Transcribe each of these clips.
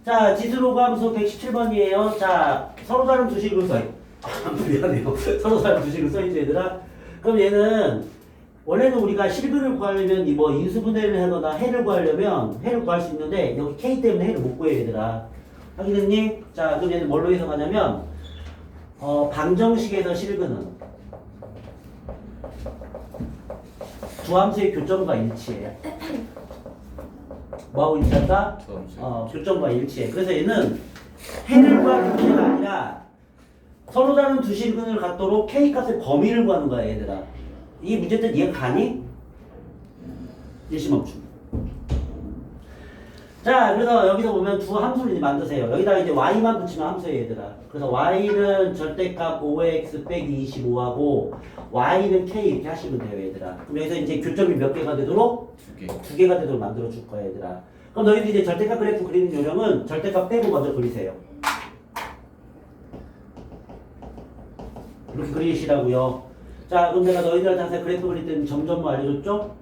자, 지수로그 함수 117번이에요. 자, 서로 다른 두 식을 써. 미안해요. 서로 다른 두 식을 써있죠, 얘들아. 그럼 얘는, 원래는 우리가 실근을 구하려면, 뭐, 인수분해를 하거나 해를 구하려면, 해를 구할 수 있는데, 여기 K 때문에 해를 못 구해요, 얘들아. 확인했니? 자, 그럼 얘는 뭘로 해석하냐면, 방정식에서 실근은 두 함수의 교점과 일치해. 뭐하고 일치한다? 교점과 일치해. 그래서 얘는 해를 구하는 문제가 아니라 서로 다른 두 실근을 갖도록 K 값의 범위를 구하는 거야, 얘들아. 이 문제 때 이해가 가니? 일시멈춤. 자, 그래서 여기서 보면 두 함수를 이제 만드세요. 여기다가 이제 y만 붙이면 함수예요, 얘들아. 그래서 y는 절대값 5x 빼기 25하고 y는 k 이렇게 하시면 돼요, 얘들아. 그럼 여기서 이제 교점이 몇 개가 되도록? 두 개가 되도록 만들어 줄 거야, 얘들아. 그럼 너희들 이제 절대값 그래프 그리는 요령은 절대값 빼고 먼저 그리세요. 이렇게 그리시라고요. 자, 그럼 내가 너희들한테 항상 그래프 그릴 때는 점점 알려줬죠?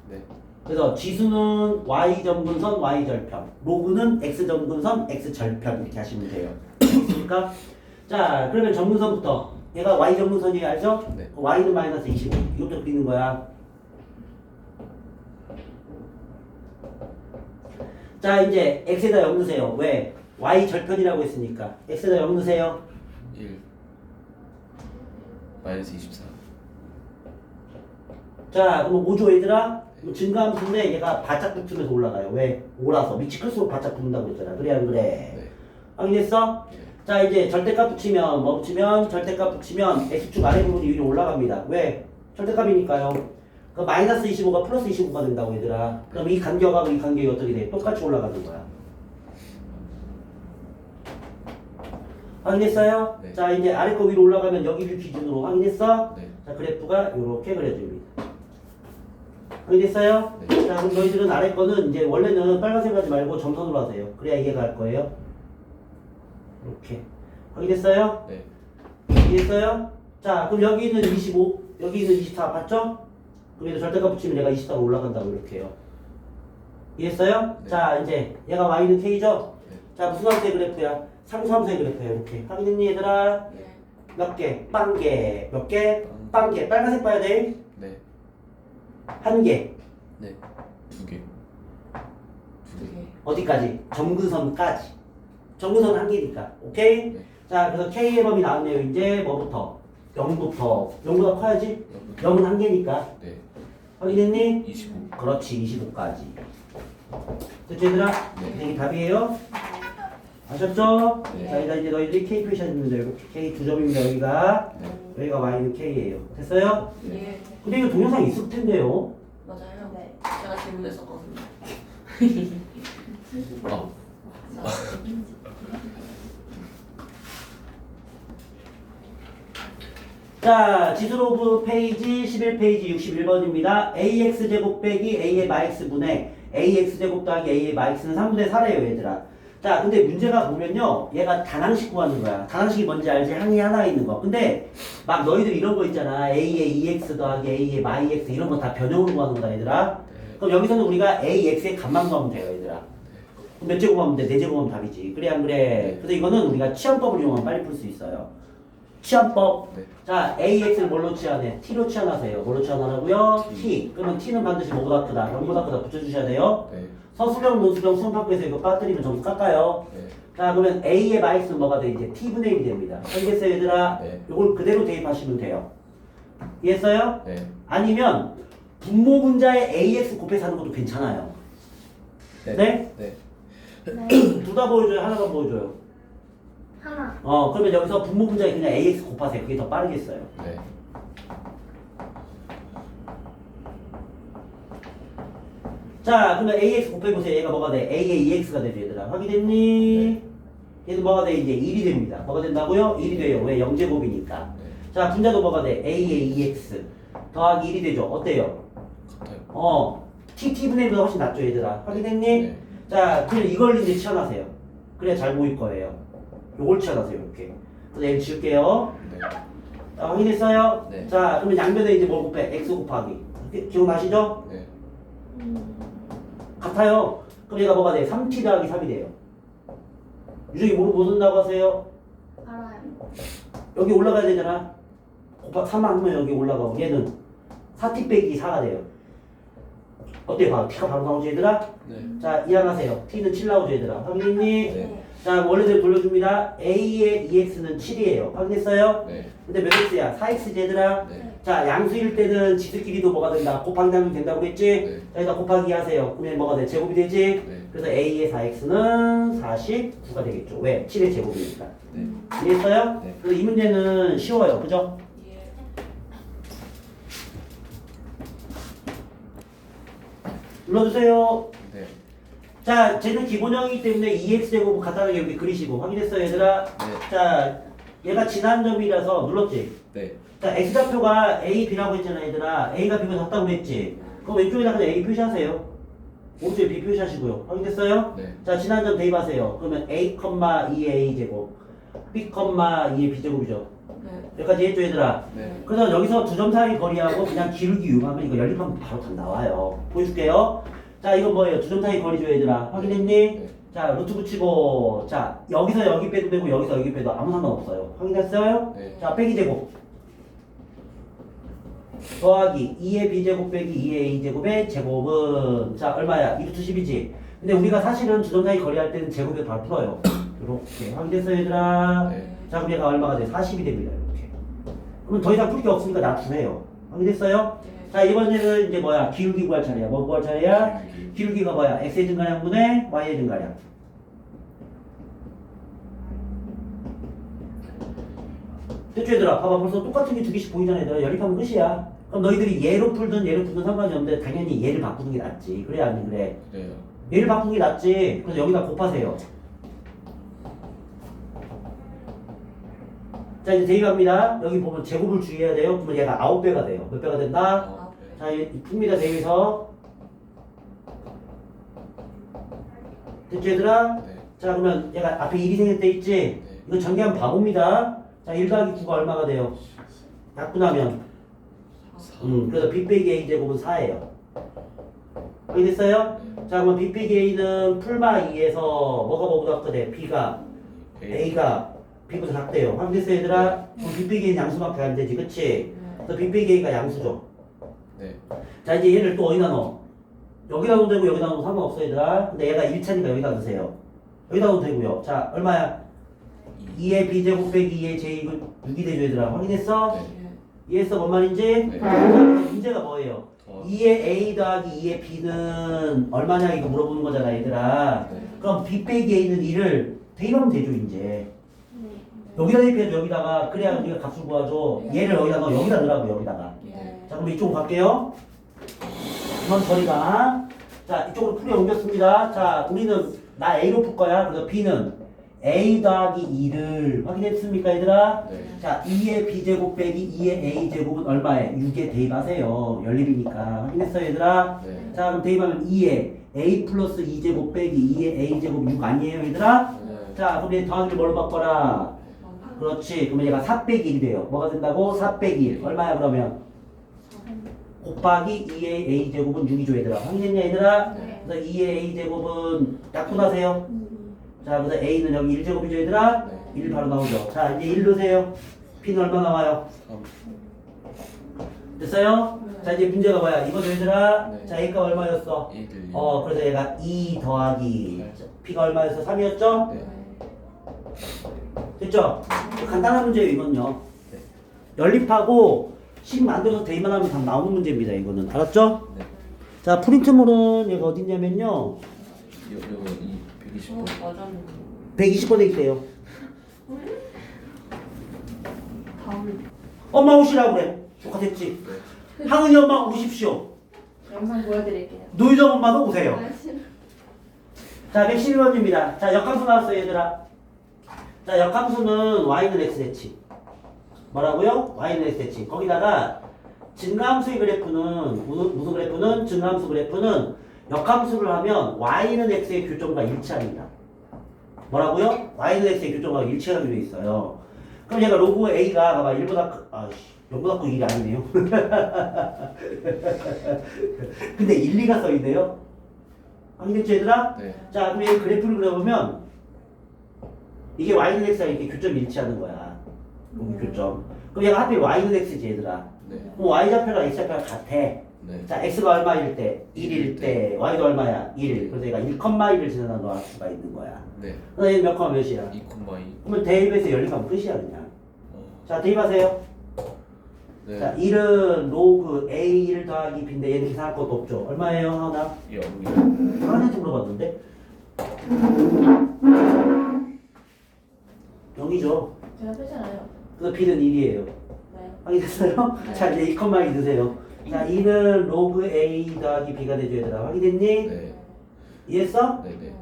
네. 그래서 지수는 y점근선 y절편, 로그는 x점근선 x절편 이렇게 하시면 돼요. 그러니까 자, 그러면 점근선부터 얘가 y점근선이 알죠? 네. y는 마이너스 25 이것도 그리는 거야. 자, 이제 x에다 0 넣으세요. 왜? y절편이라고 했으니까 x에다 0 넣으세요. 1 마이너스 24. 자, 그럼 5죠, 얘들아? 증가함수인데 얘가 바짝 붙으면서 올라가요. 왜? 5라서 밑이 클수록 바짝 붙는다고 했잖아. 그래 안 그래? 네. 확인했어? 네. 자, 이제 절대값 붙이면 뭐 붙이면 절대값 붙이면 x축 아래 부분이 위로 올라갑니다. 왜? 절대값이니까요. 그 마이너스 25가 플러스 25가 된다고 얘들아. 그럼 이 간격하고 이 간격이 어떻게 돼? 똑같이 올라가는 거야. 확인했어요? 네. 자, 이제 아래 거 위로 올라가면 여기를 기준으로 확인했어? 네. 자, 그래프가 이렇게 그려집니다. 확인했어요? 네. 자, 그럼 너희들은 아래 거는 이제 원래는 빨간색 하지 말고 점선으로 하세요. 그래야 이해가 갈 거예요. 이렇게. 확인했어요? 네. 이해했어요? 자, 그럼 여기 있는 25, 여기 있는 24 봤죠? 그럼 얘도 절대값 붙이면 얘가 24로 올라간다고 이렇게 해요. 이해했어요? 네. 자, 이제 얘가 y는 k죠? 네. 자, 무슨 함수의 그래프야? 상수함수의 그래프야, 이렇게. 확인했니, 얘들아? 네. 몇 개? 빵 개. 몇 개? 빵 개. 빨간색 봐야 돼. 네. 한 개. 네. 2개. 2개. 어디까지? 점근선까지. 점근선 한 개니까. 오케이? 네. 자, 그래서 K의 범위 나왔네요. 이제 뭐부터? 0부터. 0보다 커야지? 0은 한 개니까. 네. 확인했니? 25. 그렇지. 25까지. 됐죠, 얘들아? 네. 이게 답이에요? 아셨죠? 네. 자, 이제 너희들이 K 표시하시면 돼요. K 두 점입니다, 여기가. 네. 여기가 Y는 K예요. 됐어요? 예. 근데 이거 동영상 있을 텐데요. 맞아요. 네. 제가 질문했었거든요. 아. 자, 지수로그 페이지 11페이지 61번입니다. AX제곱 빼기 A의 마X분의 AX제곱 더하기 A의 마X는 3분의 4래요, 얘들아. 자, 근데 문제가 보면요. 얘가 단항식 구하는 거야. 단항식이 뭔지 알지? 항이 하나 있는 거. 근데 막 너희들 이런 거 있잖아. A의 EX 더하기 A의 마이X 이런 거 다 변형으로 구하는 거다, 얘들아. 그럼 여기서는 우리가 AX의 값만 구하면 돼요, 얘들아. 그럼 몇 제곱하면 돼? 4제곱하면 답이지. 그래, 안 그래? 그래서 이거는 우리가 치환법을 이용하면 빨리 풀 수 있어요. 치환법. 네. 자, AX를 뭘로 치환해? T로 치환하세요. 뭘로 치환하라고요? T. T. 그러면 T는 반드시 뭐보다 크다? 0보다 크다 붙여주셔야 돼요. 네. 서수령, 논수령, 수험평가에서 이거 빠뜨리면 점수 깎아요. 네. 자, 그러면 A의 마이너스는 뭐가 돼? 이제 T분의 1이 됩니다. 알겠어요, 얘들아? 네. 요걸 그대로 대입하시면 돼요. 이해했어요? 네. 아니면 분모 분자에 AX 곱해서 하는 것도 괜찮아요. 네? 네. 둘 다 보여줘요? 하나만 보여줘요? 하나. 그러면 여기서 분모 분자에 그냥 AX 곱하세요. 그게 더 빠르겠어요. 네. 자, 그러면 AX 곱해보세요. 얘가 뭐가 돼? A의 EX가 되죠, 얘들아. 확인됐니? 얘도 뭐가 돼? 이제 1이 됩니다. 뭐가 된다고요? 1이 돼요. 왜? 0제곱이니까. 네. 자, 분자도 뭐가 돼? A의 EX 더하기 1이 되죠. 어때요? 같아요. T분의 1보다 훨씬 낫죠, 얘들아. 확인됐니? 네. 자, 그럼 이걸 이제 치환하세요. 그래야 잘 보일 거예요. 요걸 치환하세요, 이렇게. 그래서 얘를 지울게요. 네. 자, 확인했어요? 네. 자, 그러면 양변에 이제 뭘 곱해? X 곱하기. 기억나시죠? 네. 같아요. 그럼 얘가 뭐가 돼? 3t 더하기 3이 돼요. 유정이 뭐 쓴다고 하세요? 알아요. 여기 올라가야 되잖아. 곱하기 3 하면 여기 올라가고 얘는 4t 빼기 4가 돼요. 어때요? 봐. t가 바로 나오지 얘들아? 네. 자 이해하세요. t는 7 나오지 얘들아. 확인했니? 네. 자 원래대로 돌려줍니다. a의 2x는 7이에요. 확인했어요? 네. 근데 몇 x야? 4x 얘들아. 네. 자 양수일 때는 지수끼리도 뭐가 된다? 곱하기 나누면 된다고 그랬지? 네. 자 여기다 곱하기 하세요. 그러면 뭐가 돼? 제곱이 되지? 네. 그래서 a의 4x는 49가 되겠죠. 왜? 7의 제곱이니까. 네. 이해했어요? 네. 그래서 이 문제는 쉬워요. 그죠? 예. 눌러주세요. 네. 자, 쟤는 기본형이기 때문에 2x제곱 간단하게 여기 그리시고 확인했어요, 얘들아? 네. 자, 얘가 지난 점이라서 눌렀지? 네. 자, x좌표가 a, b라고 했잖아, 얘들아. a가 b보다 작다고 했지? 그럼 왼쪽에다 그냥 a 표시하세요. 오른쪽에 b 표시하시고요. 확인됐어요? 네. 자, 지난 점 대입하세요. 그러면 a, 2의 a제곱, b, 2의 b제곱이죠. 네. 여기까지 했죠, 얘들아? 네. 그래서 여기서 두 점 사이 거리하고 그냥 기울기 유하면 이거 연립하면 바로 다 나와요. 보여줄게요. 자, 이건 뭐예요? 두 점 사이 거리죠, 얘들아. 확인했니? 네. 자, 루트 붙이고, 자, 여기서 여기 빼도 되고, 여기서 여기 빼도 아무 상관없어요. 확인했어요? 네. 자, 빼기 제곱. 더하기 2의 b제곱 빼기 2의 a제곱의 제곱은, 자, 얼마야? 2루트 10이지? 근데 우리가 사실은 두 점 사이 거리 할 때는 제곱에 바로 풀어요. 이렇게. 확인됐어요, 얘들아? 네. 자, 그럼 얘가 얼마가 돼? 40이 됩니다, 이렇게. 그럼 더 이상 풀 게 없으니까 놔두세요. 확인됐어요? 네. 자, 이번에는 이제 뭐야? 기울기 구할 차례야. 뭐 구할 차례야? 기울기. 기울기가 뭐야? x의 증가량분의 y의 증가량. 됐죠, 얘들아? 봐봐, 벌써 똑같은 게 두 개씩 보이잖아, 얘들아. 연립하면 끝이야. 그럼 너희들이 얘로 풀든 상관이 없는데 당연히 얘를 바꾸는 게 낫지. 그래, 안 그래? 그래요. 얘를 바꾸는 게 낫지. 그래서 여기다 곱하세요. 자, 이제 대입합니다. 여기 보면 제곱을 주의해야 돼요. 그러면 얘가 9배가 돼요. 몇 배가 된다? 아, 네. 자, 이 풉니다, 대입해서. 됐죠, 얘들아? 네. 자, 그러면 얘가 앞에 1이 생겼대 있지? 네. 이거 전개하면 바보입니다. 자, 1 더하기 9가 얼마가 돼요? 약분하면. 4. 그래서 b 빼기 a 제곱은 4예요. 알겠어요? 자, 그러면 b 빼기 a는 풀마 2에서 뭐가 뭐보다 크대? b가, a가 b보다 작대요. 확인됐어요, 얘들아? 그럼 b 빼기 a는 양수밖에 안 되지, 그치? 그래서 b 빼기 a가 양수죠. 네. 자, 이제 얘를 또 어디다 넣어? 여기다 넣어도 되고 여기다 넣어도 상관없어, 얘들아. 근데 얘가 1차니까 여기다 넣으세요. 여기다 넣어도 되고요. 자, 얼마야? 2의 b제곱 빼기 2의 제곱은 6이 되죠, 얘들아. 확인했어? 네. 이해했어? 뭔 말인지? 네. 자, 문제가 뭐예요? 더. 2의 a 더하기 2의 b는 얼마냐 이거 물어보는 거잖아, 얘들아. 네. 그럼 b 빼기 a는 2를 대입하면 되죠, 이제. 여기다 대입해야죠, 여기다가. 그래야 우리가 값을 구하죠. 얘를 여기다 넣어, 여기다 넣으라고, 여기다가. 예. 자, 그럼 이쪽으로 갈게요. 이건 거리가. 자, 이쪽으로 풀이 옮겼습니다. 자, 우리는 나 A로 풀 거야. 그래서 B는 A 더하기 2를 확인했습니까, 얘들아? 네. 자, 2의 B제곱 빼기 2의 A제곱은 얼마에? 6에 대입하세요. 연립이니까. 확인했어요, 얘들아? 네. 자, 그럼 대입하면 2에 A 플러스 2제곱 빼기 2의 A제곱 6 아니에요, 얘들아? 네. 자, 그럼 얘 더하기를 뭘로 바꿔라? 그렇지. 그러면 얘가 4 빼기 1이 돼요. 뭐가 된다고? 4 빼기 1. 얼마야, 그러면? 곱하기 2의 a제곱은 6이죠, 얘들아. 확인했냐, 얘들아? 네. 그래서 2의 a제곱은 약분하세요. 자, 그래서 a는 여기 1제곱이죠, 얘들아? 네. 1 바로 나오죠. 자, 이제 1 넣으세요. p는 얼마 나와요? 3. 됐어요? 자, 이제 문제가 뭐야? 이거죠, 얘들아? 네. 자, a가 얼마였어? 1, 1. 그래서 얘가 2 더하기 네. p가 얼마였어? 3이었죠? 네. 됐죠? 간단한 문제예요, 이건요. 네. 연립하고 식 만들어서 대입만 하면 다 나오는 문제입니다, 이거는. 알았죠? 네. 자, 프린트물은 얘가 어딨냐면요. 요거 120번. 맞았는데. 120번에 있대요. 다음. 엄마 오시라고 그래. 똑같았지? 네. 항은이 엄마 오십시오. 영상 보여드릴게요. 노유정 엄마도 오세요. 자, 112번입니다. 자, 역함수 나왔어요, 얘들아. 자, 역함수는 y는 x대치. 뭐라고요? y는 x대치. 거기다가 증가함수의 그래프는 무슨 그래프는? 증가함수 그래프는 역함수를 하면 y는 x의 교점과 일치합니다. 뭐라고요? y는 x의 교점과 일치하기로 돼 있어요. 그럼 얘가 로그 a가 봐봐 1보다 0보다 큰 1이 아니네요. 근데 1, 2가 써있네요. 확인됐죠, 얘들아? 네. 자, 그럼 얘 그래프를 그려보면 이게 y는 x랑 이렇게 교점이 일치하는 거야. 여기 교점. 그럼 얘가 하필 y는 x지 얘들아. 네. 그럼 y 좌표랑 x 좌표가 같아. 네. 자, x가 얼마일 때? 1일 때. y도 얼마야? 1. 그래서 얘가 1,1을 지나다 놓을 수가 있는 거야. 네. 그래서 얘는 몇 컴마 몇이야? 2,2. 그러면 대입에서 열림하면 끝이야 그냥. 어. 자, 대입하세요. 네. 자, 1은 로그 a1 더하기 b인데 얘는 계산할 것도 없죠. 얼마예요, 하나? 0이요. 하나한테 물어봤는데? 0이죠. 제가 쓰잖아요. 그래서 b는 1이에요. 네. 확인됐어요? 네. 자, 이제 2,2 넣으세요. 자, 2는 로그 a 더하기 b가 되죠, 얘들아. 확인됐니? 네. 이해했어? 네. 네.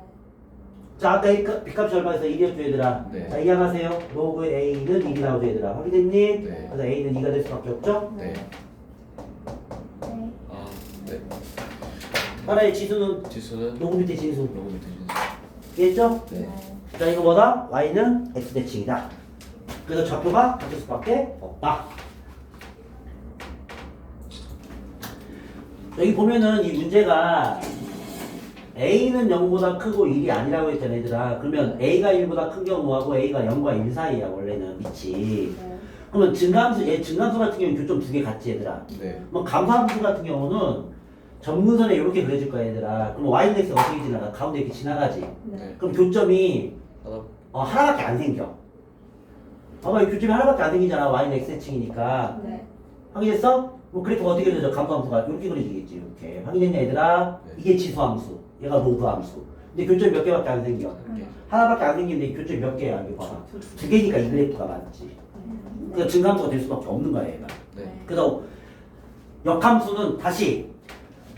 자, 아까 b값이 얼마였어? 1이었죠, 얘들아. 네. 자, 이해하세요. 로그 a는 1이 나오죠, 얘들아. 확인됐니? 네. 그래서 a는 2가 될 수밖에 없죠? 네. 네. 아, 네. 하나의 지수는 지수는 로그 밑에 진수. 로그 밑에 진수. 이해했죠? 네. 자, 이거 뭐다? y는 x대칭이다. 그래서 좌표가 같을 수밖에 없다. 여기 보면은 이 문제가 a는 0보다 크고 1이 아니라고 했잖아, 얘들아. 그러면 a가 1보다 큰 경우하고 a가 0과 1 사이야, 원래는 밑이. 네. 그러면 증감수, 얘 증감수 같은 경우는 교점 두 개 같지, 얘들아. 네. 뭐 감소함수 같은 경우는 점근선에 이렇게 그려질 거야, 얘들아. 그럼 y는 x 어떻게 지나가? 가운데 이렇게 지나가지. 네. 그럼 교점이 하나. 하나밖에 안 생겨. 봐봐, 이 교점이 하나밖에 안 생기잖아. y는 x대칭이니까. 네. 확인했어? 뭐 그래프가 어떻게 그려져? 감소함수가 이렇게 그려지겠지. 이렇게. 확인했냐, 얘들아? 네. 이게 지수함수. 얘가 로그함수. 근데 교점이 몇 개밖에 안 생겨. 한 개. 하나밖에 안 생기는데 이 교점이 몇 개야? 이거 봐봐. 두 개니까 이 그래프가 맞지. 그러니까 증감수가 될 수밖에 없는 거야, 얘가. 네. 그래서 역함수는 다시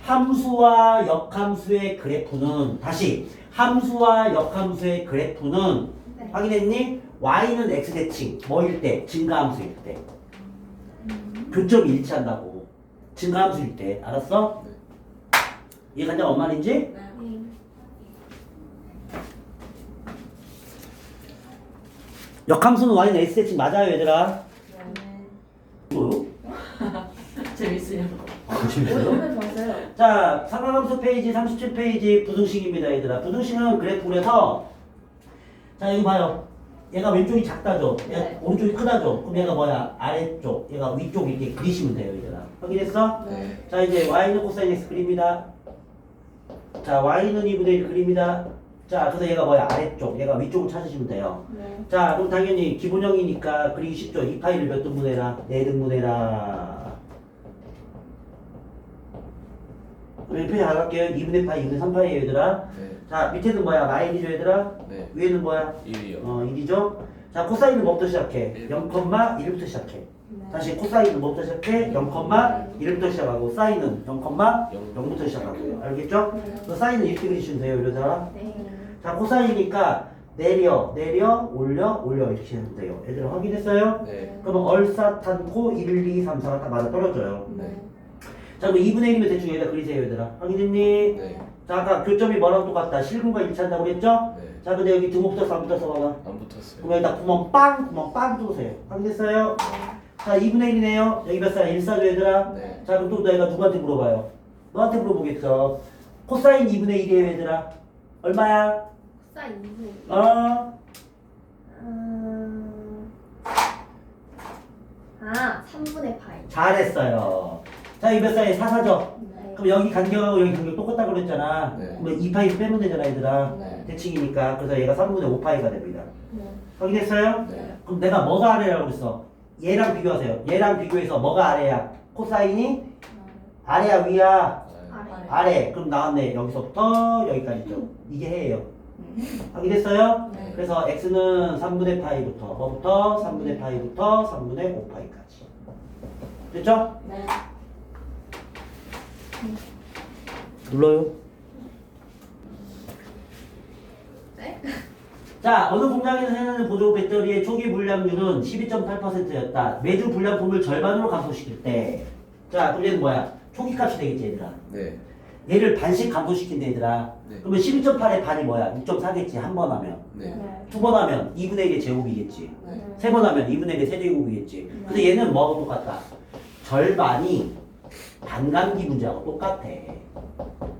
함수와 역함수의 그래프는 다시 함수와 역함수의 그래프는 네. 확인했니? y는 x대칭 뭐일 때? 증가함수일 때 교점이 일치한다고. 증가함수일 때. 알았어? 네. 이해가냐 뭔 말인지? 네. 역함수는 y는 x대칭 맞아요, 얘들아? 네. 뭐요? 재밌어요. 재밌어요? 오늘 봤어요. 자, 삼각함수 페이지 37페이지 부등식입니다, 얘들아. 부등식은 그래프 그래서 자, 여기 봐요. 얘가 왼쪽이 작다죠? 얘가 네. 오른쪽이 크다죠? 그럼 얘가 뭐야? 아래쪽, 얘가 위쪽 이렇게 그리시면 돼요, 얘들아. 확인했어? 네. 자, 이제 y는 코사인 x 그립니다. 자, y는 2분의 1 그립니다. 자, 그래서 얘가 뭐야? 아래쪽, 얘가 위쪽을 찾으시면 돼요. 네. 자, 그럼 당연히 기본형이니까 그리기 쉽죠? 2파이를 몇 등분해라? 4등분해라. 그럼 표시 안 할게요. 2분의 파이, 2분의 3파이에요, 얘들아. 네. 자, 밑에는 뭐야? 마이너스죠, 얘들아? 네. 위에는 뭐야? 1이요. 1이죠? 자, 코사인은 뭐부터 시작해? 0,1부터 시작해. 네. 다시 코사인은 뭐부터 시작해? 0,1부터 시작하고 사인은 0,0부터 시작하고요. 알겠죠? 네. 그래서 사인은 이렇게 그리시면 돼요, 얘들아. 네. 자, 코사인이니까 내려, 올려 이렇게 하면 돼요. 얘들아 확인했어요? 네. 그러면 얼사탄코 1, 2, 3, 4가 다 맞아 떨어져요. 네. 자, 그럼 2분의 1이면 대충 여기다 그리세요, 얘들아. 확인했니? 네. 자, 아까 교점이 뭐랑 똑같다? 실근과 일치한다고 그랬죠? 네. 자, 근데 여기 등 붙어서 안 붙어서 봐봐. 안 붙었어요. 그럼 여기다 구멍 빵 뚫으세요. 확인됐어요? 자, 2분의 1이네요. 여기 몇 살? 1사죠, 얘들아? 네. 자, 그럼 또 내가 누구한테 물어봐요? 너한테 물어보겠죠. 코사인 2분의 1이에요, 얘들아. 얼마야? 싸 인수. 어? 3분의 파이. 잘했어요. 자, 이 몇 살이 4사죠? 네. 그럼 여기 간격하고 여기 간격 똑같다고 그랬잖아. 네. 그러면 2파이 빼면 되잖아, 얘들아. 네. 대칭이니까. 그래서 얘가 3분의 5파이가 됩니다. 네. 확인했어요? 네. 그럼 내가 뭐가 아래라고 그랬어? 얘랑 비교하세요. 얘랑 비교해서 뭐가 아래야? 코사인이 아래야, 위야? 아, 아래. 그럼 나왔네. 여기서부터 여기까지죠. 이게 해예요. 확인했어요? 네. 그래서 x는 3분의 파이부터 뭐부터? 3분의 파이부터 3분의 5파이까지. 됐죠? 네. 눌러요. 네. 자, 어느 공장에서 생산하는 보조 배터리의 초기 불량률은 12.8%였다. 매주 불량품을 절반으로 감소시킬 때. 자, 그럼 얘는 뭐야? 초기 값이 되겠지, 얘들아. 네. 얘를 반씩 감소시킨다, 얘들아. 네. 그러면 12.8의 반이 뭐야? 6.4겠지, 한 번 하면. 네. 두 번 하면 2분의 1의 제곱이겠지. 네. 세 번 하면 2분의 1의 세제곱이겠지. 근데 얘는 뭐하고 똑같다? 절반이 반감기 문제하고 똑같아.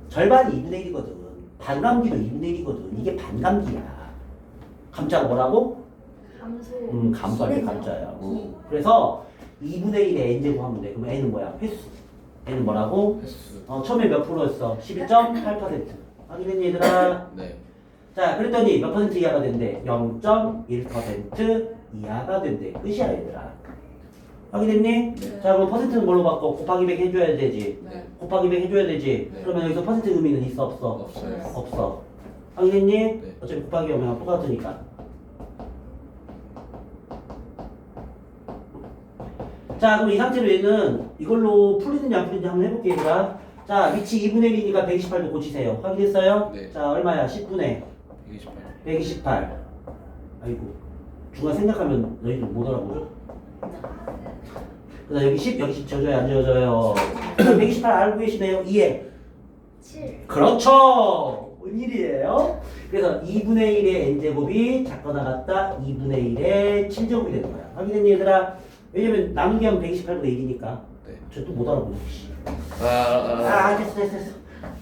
절반이 2분의 1이거든. 반감기도 2분의 1이거든. 이게 반감기야. 감자가 뭐라고? 함수. 감소할 때 기는요? 감자야. 기. 그래서 2분의 1의 n제곱 하면 돼. 그럼 n은 뭐야? 횟수. n은 뭐라고? 횟수. 처음에 몇 프로였어? 12.8%. 확인했니 얘들아? 네. 자, 그랬더니 몇 퍼센트 이하가 된대? 0.1% 이하가 된대. 끝이야 얘들아. 확인했니? 네. 자, 그럼 퍼센트는 뭘로 바꿔? 곱하기 100 해줘야 되지. 네. 곱하기 100 해줘야 되지. 네. 그러면 여기서 퍼센트 의미는 있어 없어? 없어요. 없어. 확인했니? 네. 어차피 곱하기 오면 똑같으니까. 자, 그럼 이 상태로 얘는 이걸로 풀리는지 안 풀리는지 한번 해볼게요, 얘들아. 자, 위치 2분의 1이니까 128도 고치세요. 확인했어요? 네. 자, 얼마야? 10분의 128. 128. 아이고. 중간 생각하면 너희들 못 알아보죠? 그다음 여기 10, 여기 10 지워져요, 안 지워져요? 128 알고 계시네요? 이해. 7. 그렇죠! 웬일이에요? 그래서 2분의 1의 n제곱이 작거나 같다 2분의 1의 7제곱이 되는 거야. 확인했니 얘들아? 왜냐면 남은 게 하면 128분의 1이니까. 네. 저 또 못 알아보네. 됐어.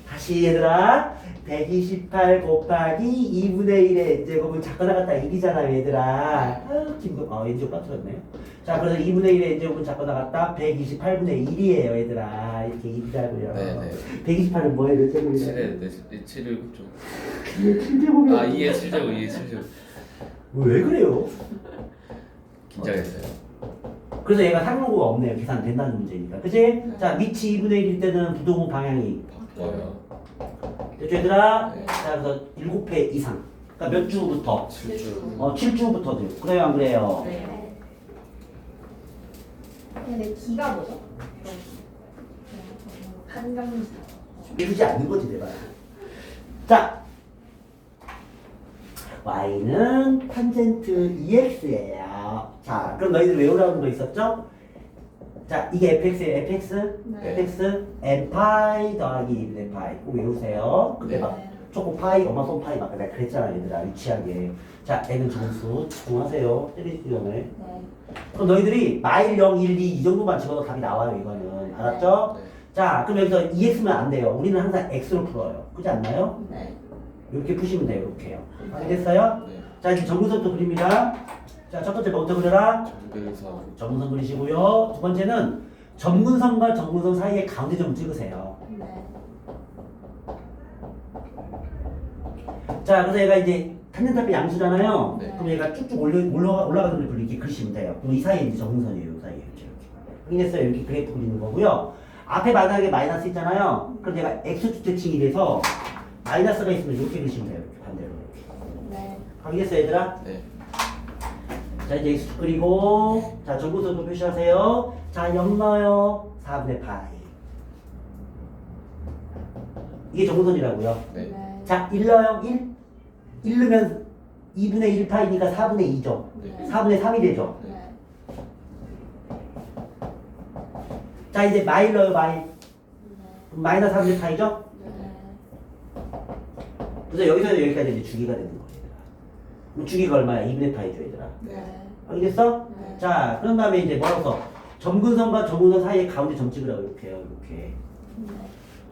다시 얘들아. 128 곱하기 2분의 1의 n제곱은 작거나 같다 1이잖아 얘들아. n제곱 빠뜨렸네요. 자, 그래서 2분의 1의 n제곱은 작거나 같다 128분의 1이에요 얘들아. 이렇게 1이라고요. 네. 128은 뭐예요? 몇 제곱이에요? 7에 7, 7, 9좀. 7제곱이요. 2에 7제곱, 2에 7제곱. 왜 그래요? 긴장했어요. 그래서 얘가 상용구가 없네요. 계산 된다는 문제니까. 그치? 자, 위치 2분의 1일 때는 부동호 방향이. 바꿔요. 됐죠, 얘들아? 네. 자, 그래서 7회 이상. 그러니까 몇 주부터? 7주. 7주부터도. 그래요, 안 그래요? 네. 근데 기가 뭐죠? 한강수. 이러지 않는 거지, 내가. 자, y는 탄젠트 EX예요. 자, 그럼 너희들 외우라는 거 있었죠? 자, 이게 fx예요, fx. 네. fx, n 파이 더하기 2분의 파이. 꼭 외우세요. 근데 네. 막 초코 파이, 엄마 손 파이 막 내가 그랬잖아, 얘들아. 유치하게. 자, n은 정수. 집중하세요. 때리기 위험해. 네. 그럼 너희들이 마일 0, 1, 2 이 정도만 집어도 답이 나와요, 이거는. 알았죠? 네. 자, 그럼 여기서 EX면 안 돼요. 우리는 항상 X로 풀어요. 그렇지 않나요? 네. 이렇게 푸시면 돼요, 이렇게요. 알겠어요? 네. 자, 이제 정근선도 그립니다. 자, 첫 번째 뭐부터 그려라? 정근선. 정근선 그리시고요. 두 번째는 정근선과 정근선 사이에 가운데 점 찍으세요. 네. 자, 그래서 얘가 이제 탄젠트 앞에 양수잖아요. 네. 그럼 얘가 쭉쭉 올라가는 그래프를 이렇게 그리시면 돼요. 그럼 이 사이에 이제 정근선이에요, 이 사이에 이렇게. 확인했어요? 이렇게 그래프 그리는 거고요. 앞에 만약에 마이너스 있잖아요. 그럼 얘가 X축대칭이 돼서 마이너스가 있으면 이렇게 그리시면 돼요. 이렇게 반대로 이렇게. 네. 확인했어요, 얘들아? 네. 자, 이제 X축 그리고 자, 정근선도 표시하세요. 자, 0 넣어요. 4분의 파이. 이게 정근선이라고요. 네. 네. 자, 1 넣어요. 1. 1 넣으면 2분의 1파이니까 4분의 2죠. 네. 4분의 3이 되죠. 네. 자, 이제 마일 넣어요, 마일. 그럼 마이너스 4분의 파이죠? 네. 그래서 여기서 여기까지 이제 주기가 되는 거예요. 그럼 주기가 얼마야? 2분의 파이죠, 얘들아. 네. 알겠어? 네. 자, 그런 다음에 이제 뭐라고 써? 점근선과 점근선 사이에 가운데 점 찍으라고 이렇게 해요, 이렇게.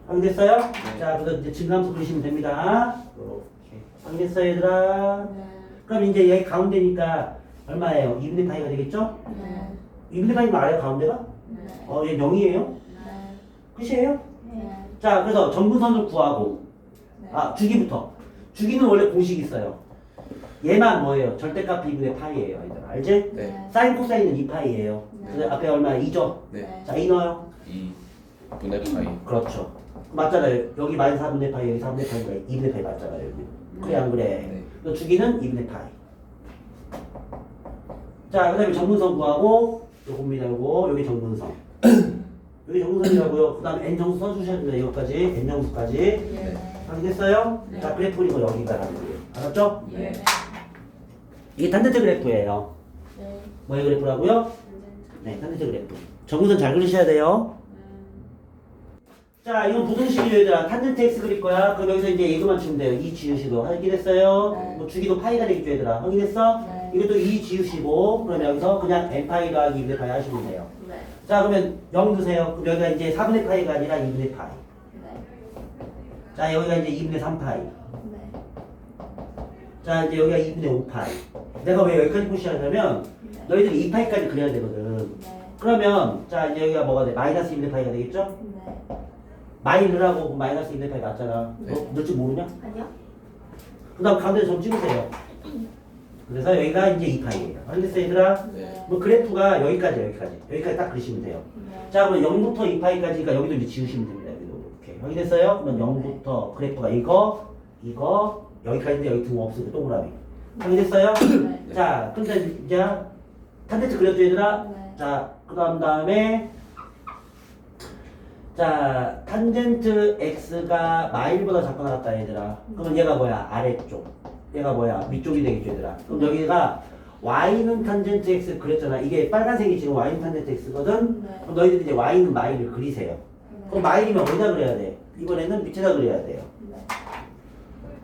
알겠어요? 네. 자, 그래서 이제 증감수 그리시면 됩니다. 이렇게. 알겠어요, 얘들아? 네. 그럼 이제 여기 가운데니까 얼마예요? 2분의 파이가 되겠죠? 네. 2분의 파이면 알아요, 가운데가? 네. 얘 0이에요? 네. 끝이에요? 네. 자, 그래서 점근선을 구하고, 네. 주기부터. 주기는 원래 공식이 있어요. 얘만 뭐예요? 절대값 2분의 파이예요, 아이들. 알지? 네. 사인 코사인은 2파이예요. 네. 그래서 앞에 얼마야? 2죠? 네. 자, 2 넣어요. 2분의 파이. 그렇죠. 맞잖아요. 여기 마이너스 4분의 파이, 여기 4분의 파이가 2분의 파이 맞잖아요, 여기. 그래, 안 그래? 네. 그 주기는 2분의 파이. 자, 그 다음에 정근선 구하고, 요겁니다, 요거. 여기 정근선. 여기 정근선이라고요. 그 다음에 N정수 써주셔야 됩니다, 이거까지. N정수까지. 네. 확인됐어요? 네. 자, 그래프 그리고 여기가 라는 거예요. 알았죠? 네. 이게 탄젠트 그래프예요. 네. 뭐의 그래프라고요? 네, 탄젠트 그래프. 정근선 잘 그리셔야 돼요. 자, 이건 부등식이죠, 얘들아. 탄젠트 x 그릴 거야. 그럼 여기서 이제 이거만 치면 돼요. 2 지우시고. 확인했어요? 네. 뭐 주기도 파이가 되겠죠, 얘들아. 확인했어? 네. 이것도 2 지우시고, 그러면 여기서 그냥 n 파이 더하기 2분의 파이 하시면 돼요. 네. 자, 그러면 0 드세요. 그럼 여기가 이제 4분의 파이가 아니라 2분의 파이. 네. 자, 여기가 이제 2분의 3 파이. 네. 자 이제 여기가 2분의 5파이. 내가 왜 여기까지 푸시하냐면 너희들이 2파이까지 그려야 되거든. 네. 그러면 자 이제 여기가 뭐가 돼? 마이너스 2분의 파이가 되겠죠? 네. 마이너라고 마이너스 2분의 파이 맞잖아. 네. 너 넣을 줄 모르냐? 아니요? 그 다음 가운데 점 찍으세요. 그래서 여기가 이제 2파이예요. 알겠어 얘들아? 네. 뭐 그래프가 여기까지 딱 그리시면 돼요. 네. 자 그럼 0부터 2파이까지니까 여기도 이제 지우시면 됩니다. 여기도 이렇게 확인됐어요? 그러면 0부터 그래프가 이거 여기까지인데 여기 등 없으니까 동그라미. 확인됐어요? 네. 자 근데 이제 탄젠트 그렸죠 얘들아? 네. 자 다음에 자 탄젠트 x가 마일보다 작거나 같다 얘들아. 그러면 얘가 뭐야? 아래쪽. 얘가 뭐야? 위쪽이 되겠죠 얘들아. 그럼 여기가 y는 탄젠트 x 그렸잖아. 이게 빨간색이 지금 y는 탄젠트 x거든. 네. 그럼 너희들이 이제 y는 마일을 그리세요. 그럼 마일이면 어디다 그려야 돼? 이번에는 밑에다 그려야 돼요. 네.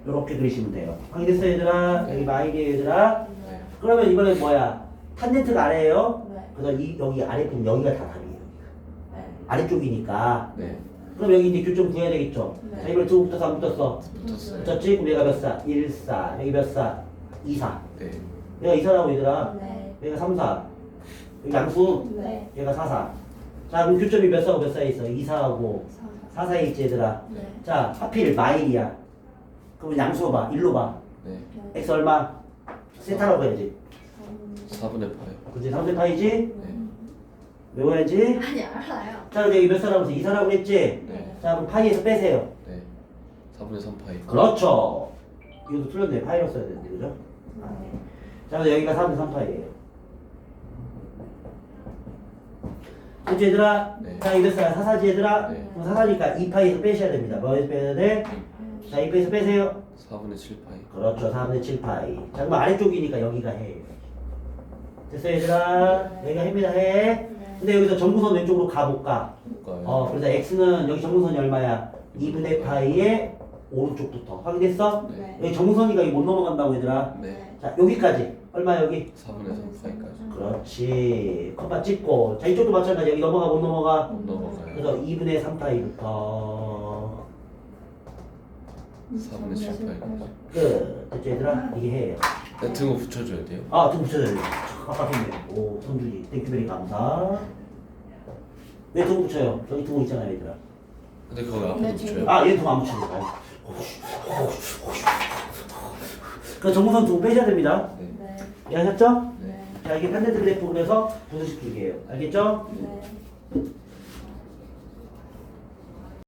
이렇게 그리시면 돼요. 확인됐어 얘들아? 네. 여기 마일이에요 얘들아. 네. 그러면 이번엔 뭐야? 탄젠트가 아래예요. 네. 그래서 여기 아래쪽 여기가 다 답이에요. 네. 아래쪽이니까. 네. 그럼 여기 이제 교점 구해야 되겠죠. 네. 자 이번에 두 붙어서 안 붙었어. 붙었어요. 붙었지? 그럼 얘가 몇 사? 1, 4. 여기 몇 사? 2, 4. 네. 얘가 2, 4라고 얘들아. 네. 얘가 3, 4. 여기 양수. 네. 얘가 4, 4. 자 그럼 교점이 몇 사하고 몇 사이에 있어? 2, 4하고 4 사이에 있지 얘들아. 네. 자 하필 마일이야. 그럼 양수 봐. 1로 봐. 네. x 얼마? 세타라고 해야지. 4분의 파이. 그치? 3대 파이지? 네. 외워야지. 아니 알아요. 자 그럼 여기 몇 사라고 했어? 2 사라고 했지? 네. 자 그럼 파이에서 빼세요. 네. 4분의 3 파이. 그렇죠. 이것도 틀렸네. 파이로 써야 되는데 그죠? 네. 자 그래서 여기가 3대 3파이예요. 그치 얘들아? 네. 자 이몇 사야? 사사지 얘들아? 네. 그럼 사사니까 2파이에서 빼셔야 됩니다. 뭐에서 빼야 돼? 자 2파이에서 빼세요. 4분의 7 파이. 그렇죠. 4분의 7파이. 자 그럼 아래쪽이니까 여기가 해. 됐어 얘들아? 여기가 해입니다 해. 네. 근데 여기서 정무선 왼쪽으로 가볼까? 볼까요? 그래서 x는 여기 정무선이 얼마야? 2분의 파이의 오른쪽부터. 확인됐어? 네. 여기 정무선이가 여기 못 넘어간다고 얘들아. 네. 자 여기까지. 얼마 여기? 4분의 3 파이까지. 그렇지. 컴마 찍고. 자 이쪽도 마찬가지. 여기 넘어가 못 넘어가? 못 넘어가요. 그래서 2분의 3파이부터 4분의 7 파이까지. 끝. 됐죠 얘들아? 이게 해요. 네, 등호 붙여줘야 돼요. 아, 등 붙여야 돼요. 깜빡했네. 오, 손주지. 땡큐베리 감사. 왜 등 붙여요? 여기 등 있잖아요, 얘들아. 근데 거기 앞에 네, 붙여요. 아, 얘 등 안 붙이는 거야. 그 정무선 등 빼셔야 됩니다. 네. 네. 이해하셨죠? 네. 자, 이게 탄젠트 그래프 그래서 분수식 기계예요. 알겠죠? 네.